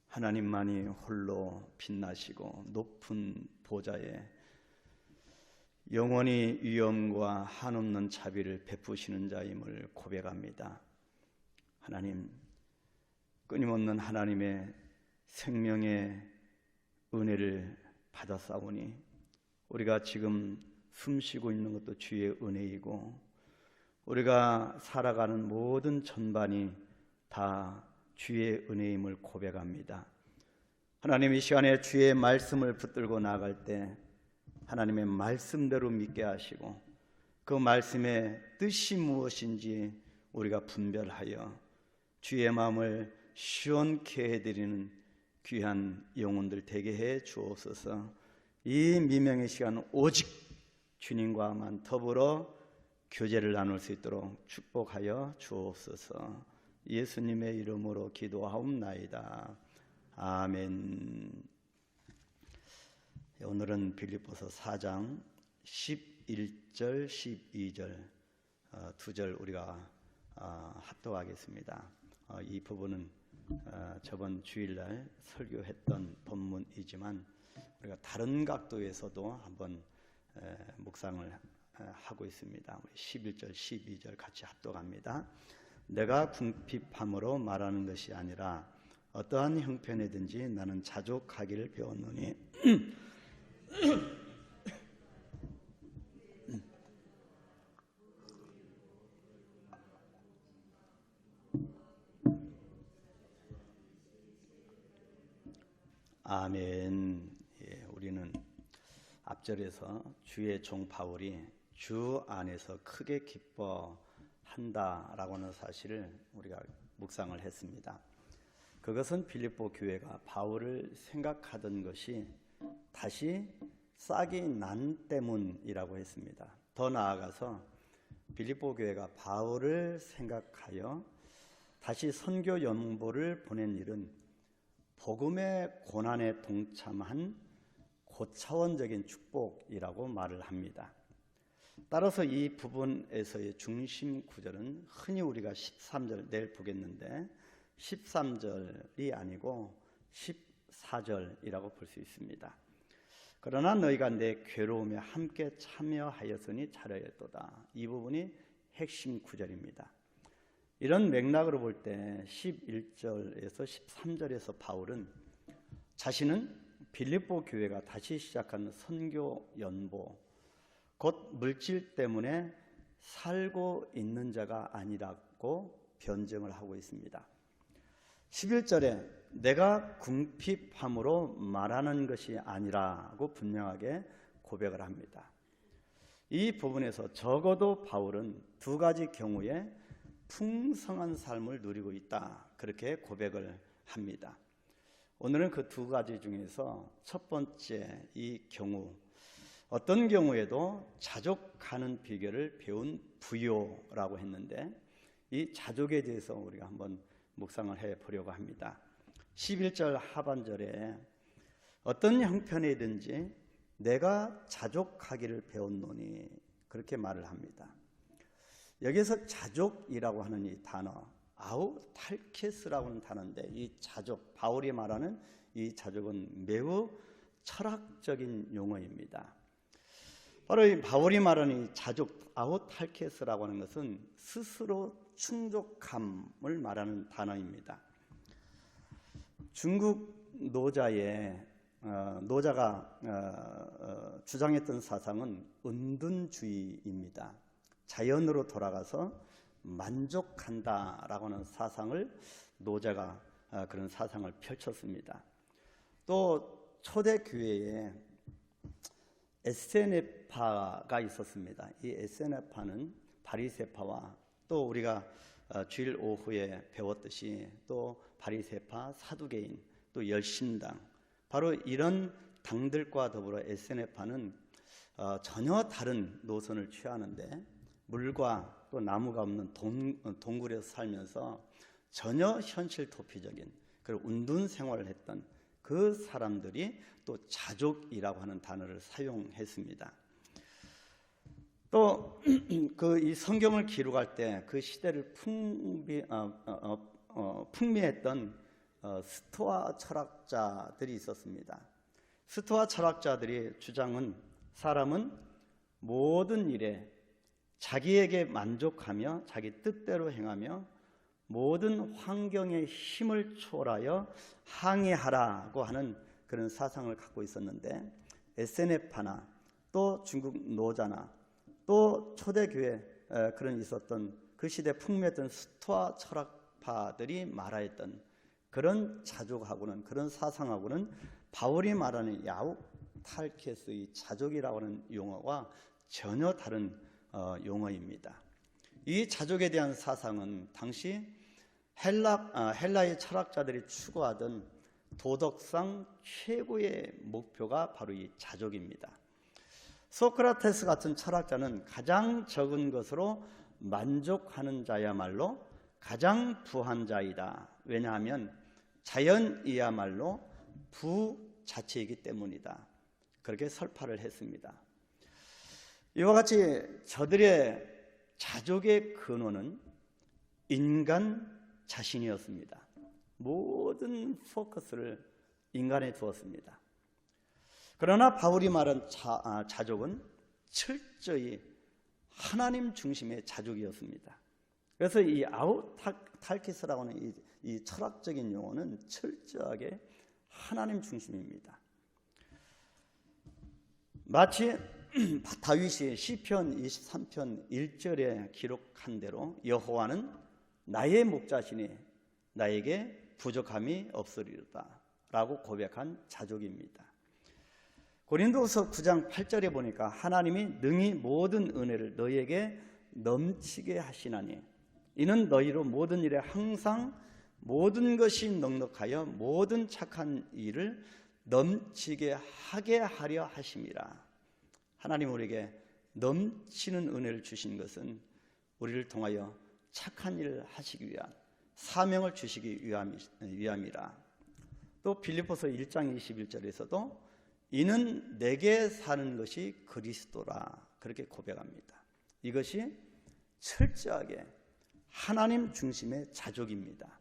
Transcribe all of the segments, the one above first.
하나님만이 홀로 빛나시고 높은 보좌에 영원히 위엄과 한없는 자비를 베푸시는 자임을 고백합니다. 하나님, 끊임없는 하나님의 생명의 은혜를 받았사오니 우리가 지금 숨쉬고 있는 것도 주의 은혜이고 우리가 살아가는 모든 전반이 다 주의 은혜임을 고백합니다. 하나님, 이 시간에 주의 말씀을 붙들고 나아갈 때 하나님의 말씀대로 믿게 하시고 그 말씀의 뜻이 무엇인지 우리가 분별하여 주의 마음을 시원케 해드리는 귀한 영혼들 되게 해 주옵소서. 이 미명의 시간 오직 주님과만 더불어 교제를 나눌 수 있도록 축복하여 주옵소서. 예수님의 이름으로 기도하옵나이다. 아멘. 오늘은 빌립보서 4장 11절 12절 두 절 우리가 합독하겠습니다. 이 부분은 저번 주일날 설교했던 본문이지만 우리가 다른 각도에서도 한번 묵상을 하고 있습니다. 11절 12절 같이 합독합니다. 내가 궁핍함으로 말하는 것이 아니라 어떠한 형편이든지 나는 자족하기를 배웠노니 아멘. 예, 우리는 앞절에서 주의 종 바울이 주 안에서 크게 기뻐한다라고 하는 사실을 우리가 묵상을 했습니다. 그것은 빌립보 교회가 바울을 생각하던 것이 다시 싹이 난 때문이라고 했습니다. 더 나아가서 빌립보 교회가 바울을 생각하여 다시 선교 연보를 보낸 일은 복음의 고난에 동참한 고차원적인 축복이라고 말을 합니다. 따라서 이 부분에서의 중심 구절은 흔히 우리가 13절 내일 보겠는데 13절이 아니고 14절이라고 볼 수 있습니다. 그러나 너희가 내 괴로움에 함께 참여하였으니 잘하였도다. 이 부분이 핵심 구절입니다. 이런 맥락으로 볼 때 11절에서 13절에서 바울은 자신은 빌립보 교회가 다시 시작한 선교 연보, 곧 물질 때문에 살고 있는 자가 아니라고 변증을 하고 있습니다. 11절에 내가 궁핍함으로 말하는 것이 아니라고 분명하게 고백을 합니다. 이 부분에서 적어도 바울은 두 가지 경우에 풍성한 삶을 누리고 있다, 그렇게 고백을 합니다. 오늘은 그 두 가지 중에서 첫 번째 이 경우, 어떤 경우에도 자족하는 비결을 배운 부요라고 했는데 이 자족에 대해서 우리가 한번 묵상을 해보려고 합니다. 11절 하반절에 어떤 형편이든지 내가 자족하기를 배웠노니 그렇게 말을 합니다. 여기서 자족이라고 하는 이 단어, 아우탈케스라고 하는 단어인데 이 자족, 바울이 말하는 이 자족은 매우 철학적인 용어입니다. 바로 이 바울이 말하는 이 자족, 아우탈케스라고 하는 것은 스스로 충족함을 말하는 단어입니다. 중국 노자가 주장했던 사상은 은둔주의입니다. 자연으로 돌아가서 만족한다라고 하는 사상을 노자가 그런 사상을 펼쳤습니다. 또 초대교회에 에세네파가 있었습니다. 이 에세네파는 바리새파와 또 우리가 주일 오후에 배웠듯이 또 바리새파, 사두개인, 또 열심당, 바로 이런 당들과 더불어 에세네파는 전혀 다른 노선을 취하는데 물과 또 나무가 없는 동굴에서 살면서 전혀 현실 도피적인 그런 운둔 생활을 했던 그 사람들이 또 자족이라고 하는 단어를 사용했습니다. 또 그 이 성경을 기록할 때 그 시대를 풍미했던 스토아 철학자들이 있었습니다. 스토아 철학자들의 주장은 사람은 모든 일에 자기에게 만족하며 자기 뜻대로 행하며 모든 환경의 힘을 초월하여 항해하라고 하는 그런 사상을 갖고 있었는데, SNF파나 또 중국 노자나 또 초대교회 그런 있었던 그 시대 풍미했던 스토아 철학파들이 말하였던 그런 자족하고는, 그런 사상하고는 바울이 말하는 야욱탈케스의 자족이라고 하는 용어와 전혀 다른 용어입니다. 이 자족에 대한 사상은 당시 헬라의 철학자들이 추구하던 도덕상 최고의 목표가 바로 이 자족입니다. 소크라테스 같은 철학자는 가장 적은 것으로 만족하는 자야말로 가장 부한 자이다. 왜냐하면 자연이야말로 부자체이기 때문이다. 그렇게 설파를 했습니다. 이와 같이 저들의 자족의 근원은 인간 자신이었습니다. 모든 포커스를 인간에 두었습니다. 그러나 바울이 말한 자족은 철저히 하나님 중심의 자족이었습니다. 그래서 이 아우탈키스라고 하는 이 철학적인 용어는 철저하게 하나님 중심입니다. 마치 다윗이 시편 23편 1절에 기록한 대로 여호와는 나의 목자시니 나에게 부족함이 없으리로다 라고 고백한 자족입니다. 고린도후서 9장 8절에 보니까 하나님이 능히 모든 은혜를 너희에게 넘치게 하시나니 이는 너희로 모든 일에 항상 모든 것이 넉넉하여 모든 착한 일을 넘치게 하게 하려 하심이라. 하나님 우리에게 넘치는 은혜를 주신 것은 우리를 통하여 착한 일을 하시기 위한 사명을 주시기 위함이라. 또 빌립보서 1장 21절에서도 이는 내게 사는 것이 그리스도라 그렇게 고백합니다. 이것이 철저하게 하나님 중심의 자족입니다.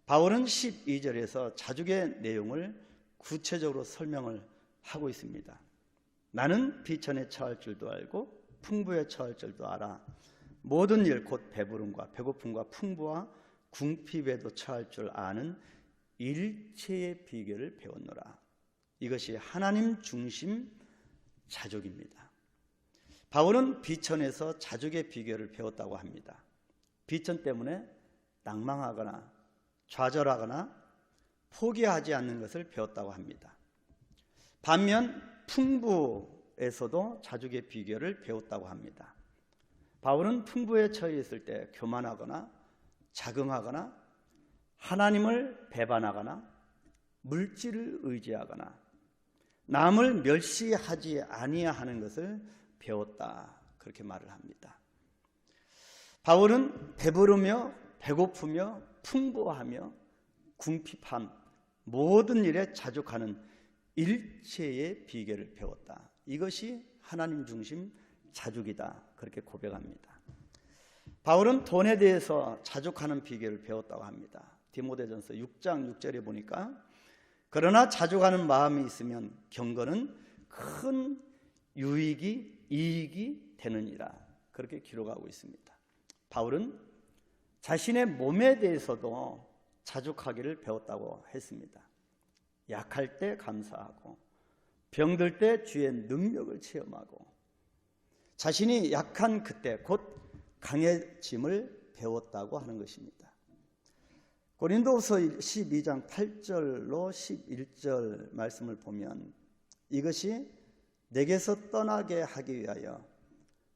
바울은 12절에서 자족의 내용을 구체적으로 설명을 하고 있습니다. 나는 비천에 처할 줄도 알고 풍부에 처할 줄도 알아. 모든 일 곧 배부름과 배고픔과 풍부와 궁핍에도 처할 줄 아는 일체의 비결을 배웠노라. 이것이 하나님 중심 자족입니다. 바울은 비천에서 자족의 비결을 배웠다고 합니다. 비천 때문에 낭망하거나 좌절하거나 포기하지 않는 것을 배웠다고 합니다. 반면 풍부에서도 자족의 비결을 배웠다고 합니다. 바울은 풍부에 처해 있을 때 교만하거나 자긍하거나 하나님을 배반하거나 물질을 의지하거나 남을 멸시하지 아니하는 것을 배웠다 그렇게 말을 합니다. 바울은 배부르며 배고프며 풍부하며 궁핍함 모든 일에 자족하는 일체의 비결을 배웠다. 이것이 하나님 중심 자족이다 그렇게 고백합니다. 바울은 돈에 대해서 자족하는 비결을 배웠다고 합니다. 디모데전서 6장 6절에 보니까 그러나 자족하는 마음이 있으면 경건은 큰 이익이 되느니라 그렇게 기록하고 있습니다. 바울은 자신의 몸에 대해서도 자족하기를 배웠다고 했습니다. 약할 때 감사하고 병들 때 주의 능력을 체험하고 자신이 약한 그때 곧 강해짐을 배웠다고 하는 것입니다. 고린도후서 12장 8절로 11절 말씀을 보면 이것이 내게서 떠나게 하기 위하여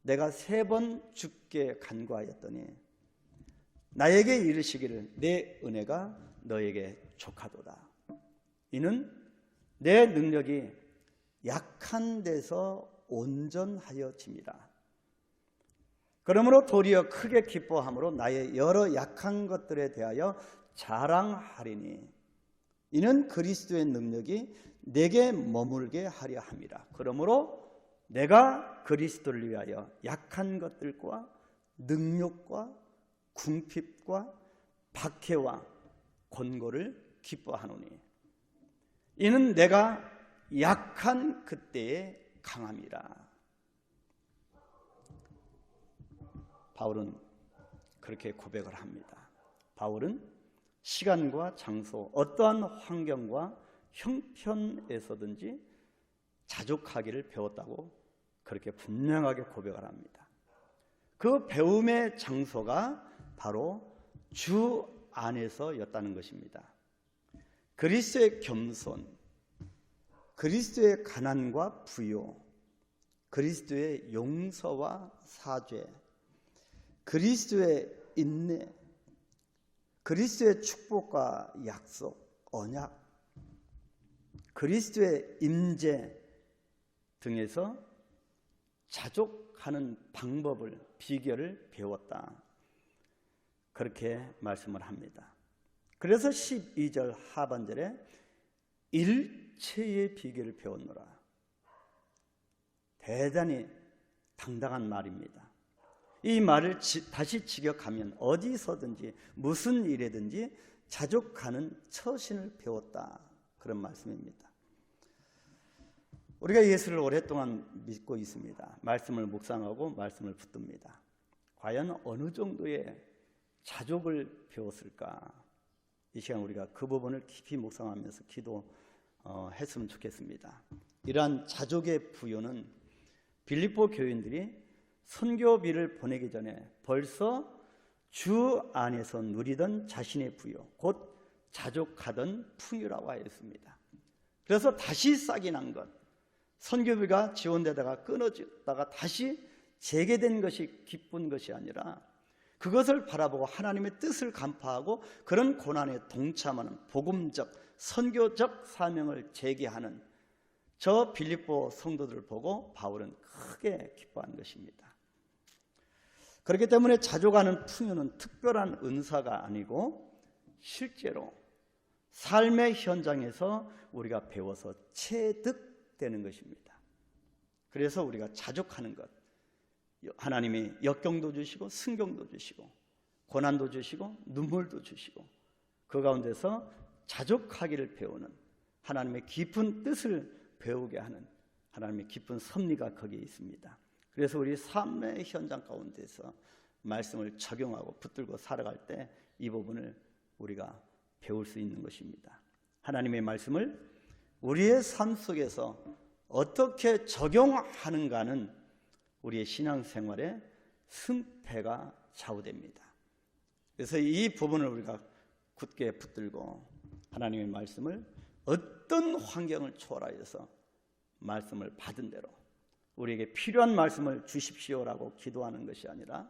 내가 3번 주께 간구하였더니 나에게 이르시기를 내 은혜가 너에게 족하도다. 이는 내 능력이 약한 데서 온전하여짐이라. 그러므로 도리어 크게 기뻐함으로 나의 여러 약한 것들에 대하여 자랑하리니 이는 그리스도의 능력이 내게 머물게 하려 함이라. 그러므로 내가 그리스도를 위하여 약한 것들과 능력과 궁핍과 박해와 권고를 기뻐하노니 이는 내가 약한 그때의 강함이라. 바울은 그렇게 고백을 합니다. 바울은 시간과 장소, 어떠한 환경과 형편에서든지 자족하기를 배웠다고 그렇게 분명하게 고백을 합니다. 그 배움의 장소가 바로 주 안에서였다는 것입니다. 그리스도의 겸손, 그리스도의 가난과 부요, 그리스도의 용서와 사죄, 그리스도의 인내, 그리스도의 축복과 약속, 언약, 그리스도의 임재 등에서 자족하는 방법을, 비결을 배웠다. 그렇게 말씀을 합니다. 그래서 12절 하반절에 일체의 비결을 배웠노라. 대단히 당당한 말입니다. 이 말을 다시 직역하면 어디서든지 무슨 일에든지 자족하는 처신을 배웠다. 그런 말씀입니다. 우리가 예수를 오랫동안 믿고 있습니다. 말씀을 묵상하고 말씀을 붙듭니다. 과연 어느 정도의 자족을 배웠을까? 이 시간 우리가 그 부분을 깊이 묵상하면서 기도했으면 좋겠습니다. 이러한 자족의 부요는 빌립보 교인들이 선교비를 보내기 전에 벌써 주 안에서 누리던 자신의 부요, 곧 자족하던 풍요라고 하였습니다. 그래서 다시 싹이 난 것, 선교비가 지원되다가 끊어졌다가 다시 재개된 것이 기쁜 것이 아니라 그것을 바라보고 하나님의 뜻을 간파하고 그런 고난에 동참하는 복음적, 선교적 사명을 제기하는 저 빌립보 성도들을 보고 바울은 크게 기뻐한 것입니다. 그렇기 때문에 자족하는 풍요는 특별한 은사가 아니고 실제로 삶의 현장에서 우리가 배워서 체득되는 것입니다. 그래서 우리가 자족하는 것, 하나님이 역경도 주시고 순경도 주시고 고난도 주시고 눈물도 주시고 그 가운데서 자족하기를 배우는 하나님의 깊은 뜻을 배우게 하는 하나님의 깊은 섭리가 거기에 있습니다. 그래서 우리 삶의 현장 가운데서 말씀을 적용하고 붙들고 살아갈 때 이 부분을 우리가 배울 수 있는 것입니다. 하나님의 말씀을 우리의 삶 속에서 어떻게 적용하는가는 우리의 신앙생활의 승패가 좌우됩니다. 그래서 이 부분을 우리가 굳게 붙들고 하나님의 말씀을 어떤 환경을 초월하여서 말씀을 받은 대로 우리에게 필요한 말씀을 주십시오라고 기도하는 것이 아니라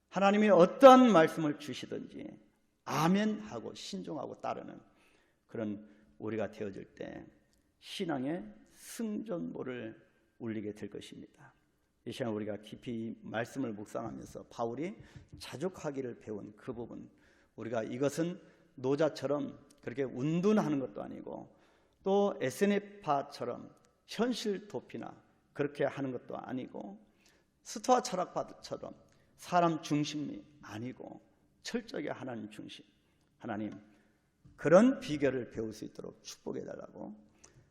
하나님이 어떠한 말씀을 주시든지 아멘하고 신중하고 따르는 그런 우리가 되어질 때 신앙의 승전보를 울리게 될 것입니다. 이 시간 우리가 깊이 말씀을 묵상하면서 바울이 자족하기를 배운 그 부분, 우리가 이것은 노자처럼 그렇게 운둔하는 것도 아니고 또 SNF파처럼 현실 도피나 그렇게 하는 것도 아니고 스토아 철학파처럼 사람 중심이 아니고 철저하게 하나님 중심, 하나님 그런 비결을 배울 수 있도록 축복해달라고,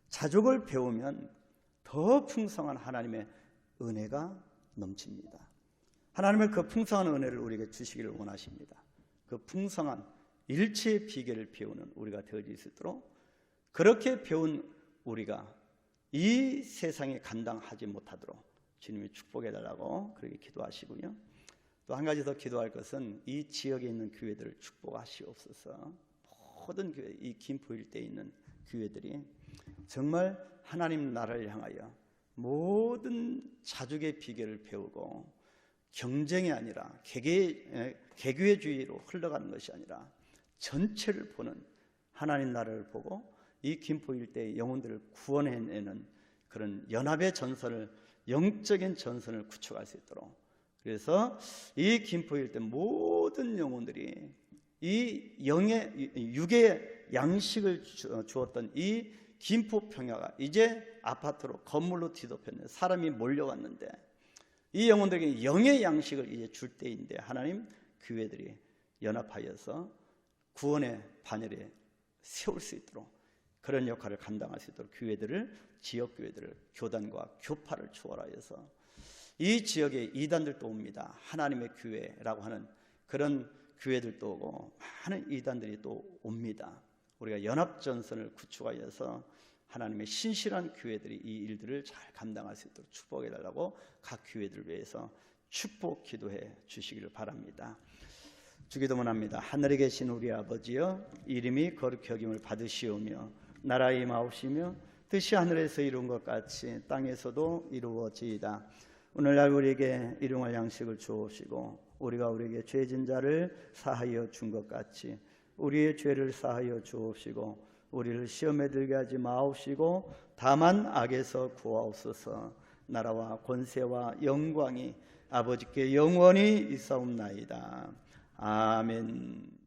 자족을 배우면 더 풍성한 하나님의 은혜가 넘칩니다. 하나님의 그 풍성한 은혜를 우리에게 주시기를 원하십니다. 그 풍성한 일체의 비결을 배우는 우리가 되어질 수 있도록 그렇게 배운 우리가 이 세상에 감당하지 못하도록 주님이 축복해달라고 그렇게 기도하시고요. 또 한 가지 더 기도할 것은 이 지역에 있는 교회들을 축복하시옵소서. 모든 교회, 이 김포 일대에 있는 교회들이 정말 하나님 나라를 향하여 모든 자족의 비결을 배우고 경쟁이 아니라 개교회주의로 흘러가는 것이 아니라 전체를 보는 하나님 나라를 보고 이 김포 일대의 영혼들을 구원해내는 그런 연합의 전선을, 영적인 전선을 구축할 수 있도록, 그래서 이 김포 일대 모든 영혼들이 이 육의 양식을 주었던 이 김포 평야가 이제 아파트로 건물로 뒤덮였는데 사람이 몰려왔는데 이 영혼들에게 영의 양식을 이제 줄 때인데 하나님 교회들이 연합하여서 구원의 반열에 세울 수 있도록 그런 역할을 감당할 수 있도록 교회들을, 지역교회들을, 교단과 교파를 초월하여서 이 지역에 이단들도 옵니다. 하나님의 교회라고 하는 그런 교회들도 오고 많은 이단들이 또 옵니다. 우리가 연합전선을 구축하여서 하나님의 신실한 교회들이 이 일들을 잘 감당할 수 있도록 축복해 달라고 각 교회들을 위해서 축복 기도해 주시기를 바랍니다. 주기도문 합니다. 하늘에 계신 우리 아버지여, 이름이 거룩히 여김을 받으시오며 나라의 임하옵시며 뜻이 하늘에서 이룬 것 같이 땅에서도 이루어지이다. 오늘날 우리에게 일용할 양식을 주옵시고 우리가 우리에게 죄진 자를 사하여 준 것 같이 우리의 죄를 사하여 주옵시고 우리를 시험에 들게 하지 마옵시고 다만 악에서 구하옵소서. 나라와 권세와 영광이 아버지께 영원히 있사옵나이다. 아멘.